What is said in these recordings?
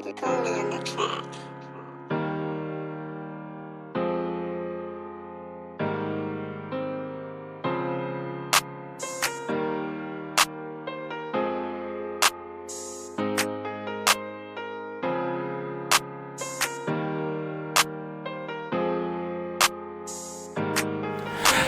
Only on the track.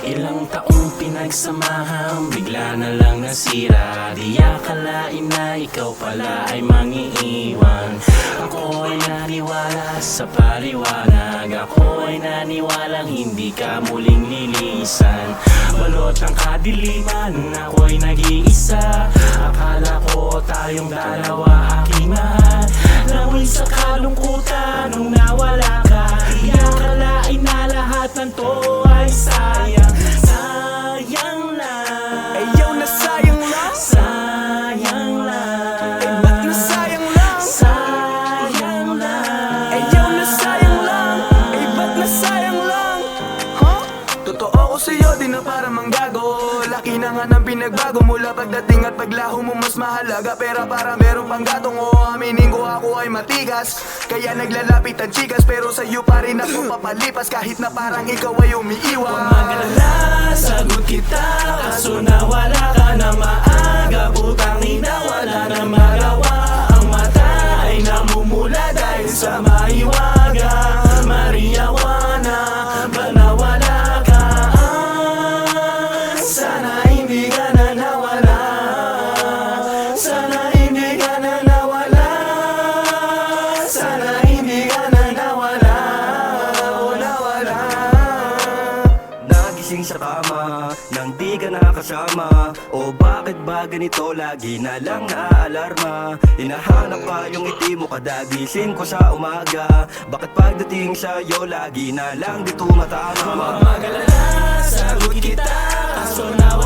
Ilang taong pinagsamahan, bigla na lang nasira. Di akalain na ikaw pala ay mangiiwan. Ako ay naniwala sa paliwanag. Ako ay naniwalang hindi ka muling lilisan. Balot ang kadiliman, ako ay nag-iisa. Akala ko tayong dalawa aking mahal. Nawin sa kalungkutan nung nawala ka. Di akalain na lahat ng to ay sayang. Sayang lang. Ayaw na sayang lang. Sayang lang. Ba't na sayang lang? Sayang lang. Ayaw na sayang lang. Ba't na sayang lang? Huh? Totoo ko sa'yo, di na para manggago. Laki na nga ng pinagbago. Mula pagdating at paglaho mo mas mahalaga. Pera para meron pang gatong. O aminin ko ako ay matigas. Kaya naglalapit ang chikas. Pero sa'yo pa rin ako papalipas. Kahit na parang ikaw ay umiiwan. Huwag magalala, sagot kita. Kaso nawala ka na maaga. Putang ina, wala na magawa. Ang mata ay namumula dahil sa maiwaga. Mariawana, ba nawala ka? Sana hindi ka na nawala. Sana hindi ka na nawala. Sana hindi ka na nawala. O nawala. Nagising sa kama nang di ka nakasama. O bakit ba ganito lagi na lang naaalarma? Hinahanap pa yung ngiti mo kada gising ko sa umaga. Bakit pagdating sa'yo lagi na lang di tumatama? Huwag magalala, sagot kita. Kaso nawala